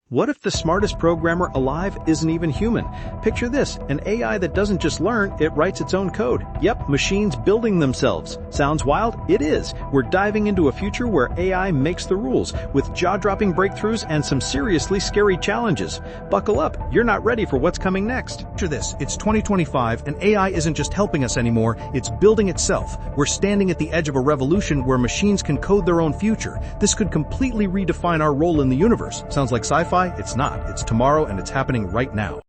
What if the smartest programmer alive isn't even human? Picture this, an AI that doesn't just learn, it writes its own code. Yep, machines building themselves. Sounds wild? It is. We're diving into a future where AI makes the rules, with jaw-dropping breakthroughs and some seriously scary challenges. Buckle up, you're not ready for what's coming next. Picture this, it's 2025 and AI isn't just helping us anymore, it's building itself. We're standing at the edge of a revolution where machines can code their own future. This could completely redefine our role in the universe. Sounds like sci-fi? It's not. It's tomorrow and it's happening right now.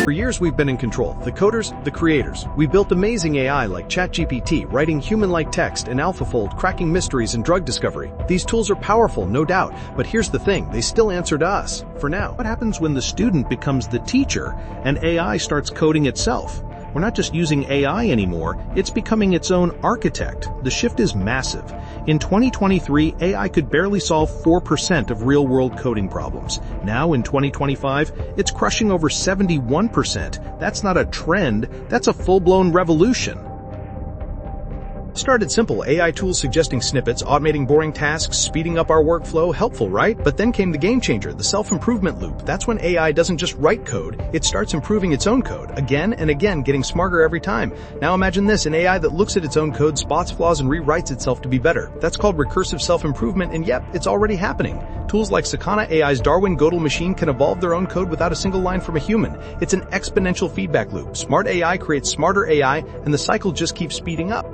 For years we've been in control. The coders, the creators. We built amazing AI like ChatGPT, writing human-like text, and AlphaFold, cracking mysteries in drug discovery. These tools are powerful, no doubt, but here's the thing, they still answer to us. For now, what happens when the student becomes the teacher and AI starts coding itself? We're not just using AI anymore, it's becoming its own architect. The shift is massive. In 2023, AI could barely solve 4% of real-world coding problems. Now, in 2025, it's crushing over 71%. That's not a trend, that's a full-blown revolution. Started simple, AI tools suggesting snippets, automating boring tasks, speeding up our workflow, helpful, right? But then came the game changer, the self-improvement loop. That's when AI doesn't just write code, it starts improving its own code, again and again, getting smarter every time. Now imagine this, an AI that looks at its own code, spots flaws, and rewrites itself to be better. That's called recursive self-improvement, and yep, it's already happening. Tools like Sakana AI's Darwin Gödel machine can evolve their own code without a single line from a human. It's an exponential feedback loop. Smart AI creates smarter AI, and the cycle just keeps speeding up.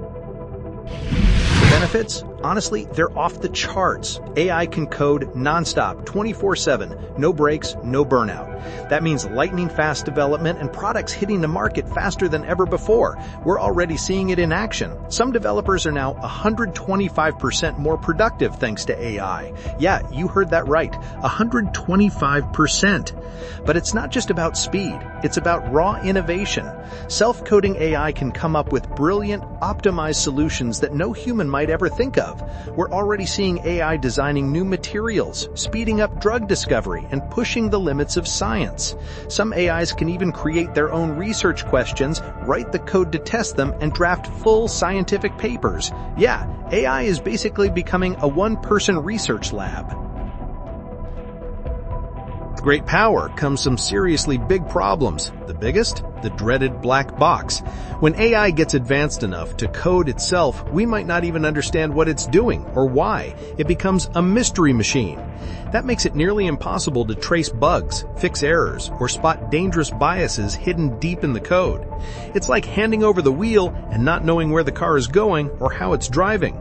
Benefits? Honestly, they're off the charts. AI can code nonstop, 24/7, no breaks, no burnout. That means lightning-fast development and products hitting the market faster than ever before. We're already seeing it in action. Some developers are now 125% more productive thanks to AI. Yeah, you heard that right, 125%. But it's not just about speed, it's about raw innovation. Self-coding AI can come up with brilliant, optimized solutions that no human might ever think of. We're already seeing AI designing new materials, speeding up drug discovery, and pushing the limits of science. Some AIs can even create their own research questions, write the code to test them, and draft full scientific papers. Yeah, AI is basically becoming a one-person research lab. With great power comes some seriously big problems. The biggest? The dreaded black box. When AI gets advanced enough to code itself, we might not even understand what it's doing or why. It becomes a mystery machine. That makes it nearly impossible to trace bugs, fix errors, or spot dangerous biases hidden deep in the code. It's like handing over the wheel and not knowing where the car is going or how it's driving.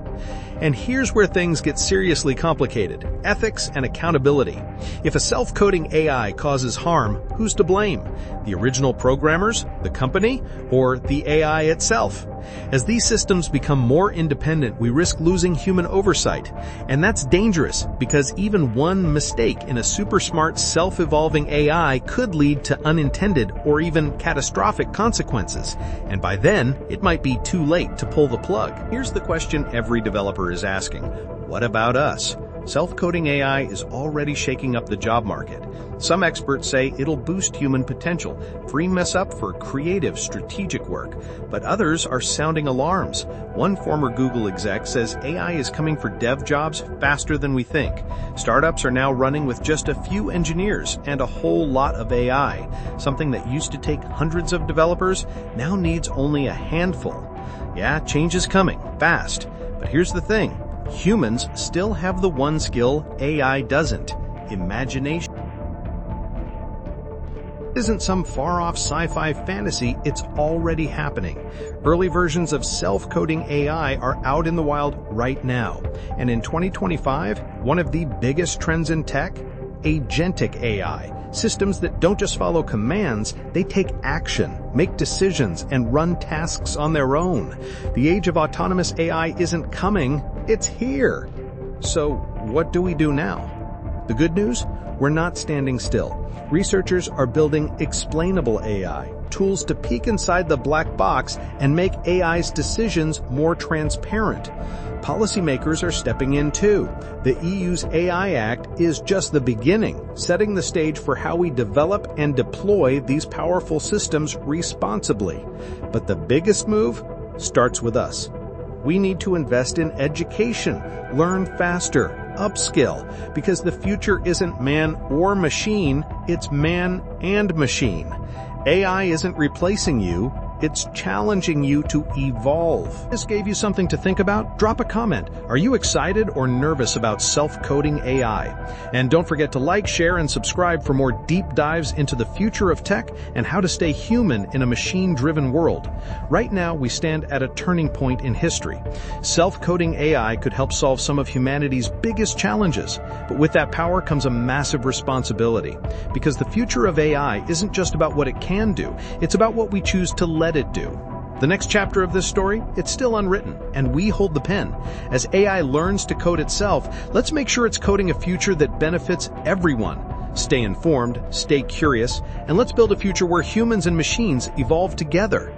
And here's where things get seriously complicated: ethics and accountability. If a self-coding AI causes harm, who's to blame? The original programmers, the company, or the AI itself? As these systems become more independent, we risk losing human oversight. And that's dangerous because even one mistake in a super smart, self-evolving AI could lead to unintended or even catastrophic consequences. And by then, it might be too late to pull the plug. Here's the question every developer is asking: what about us? Self-coding AI is already shaking up the job market. Some experts say it'll boost human potential, freeing us up for creative, strategic work. But others are sounding alarms. One former Google exec says AI is coming for dev jobs faster than we think. Startups are now running with just a few engineers and a whole lot of AI. Something that used to take hundreds of developers now needs only a handful. Yeah, change is coming, fast. But here's the thing. Humans still have the one skill AI doesn't: imagination. It isn't some far-off sci-fi fantasy, it's already happening. Early versions of self-coding AI are out in the wild right now. And in 2025, one of the biggest trends in tech? Agentic AI. Systems that don't just follow commands, they take action, make decisions, and run tasks on their own. The age of autonomous AI isn't coming, it's here. So, what do we do now? The good news? We're not standing still. Researchers are building explainable AI, tools to peek inside the black box and make AI's decisions more transparent. Policymakers are stepping in too. The EU's AI Act is just the beginning, setting the stage for how we develop and deploy these powerful systems responsibly. But the biggest move starts with us. We need to invest in education, learn faster, upskill, because the future isn't man or machine, it's man and machine. AI isn't replacing you, it's challenging you to evolve. If this gave you something to think about, drop a comment. Are you excited or nervous about self-coding AI? And don't forget to like, share, and subscribe for more deep dives into the future of tech and how to stay human in a machine-driven world. Right now, we stand at a turning point in history. Self-coding AI could help solve some of humanity's biggest challenges, but with that power comes a massive responsibility. Because the future of AI isn't just about what it can do, it's about what we choose to let it do. The next chapter of this story, it's still unwritten, and we hold the pen. As AI learns to code itself, let's make sure it's coding a future that benefits everyone. Stay informed, stay curious, and let's build a future where humans and machines evolve together.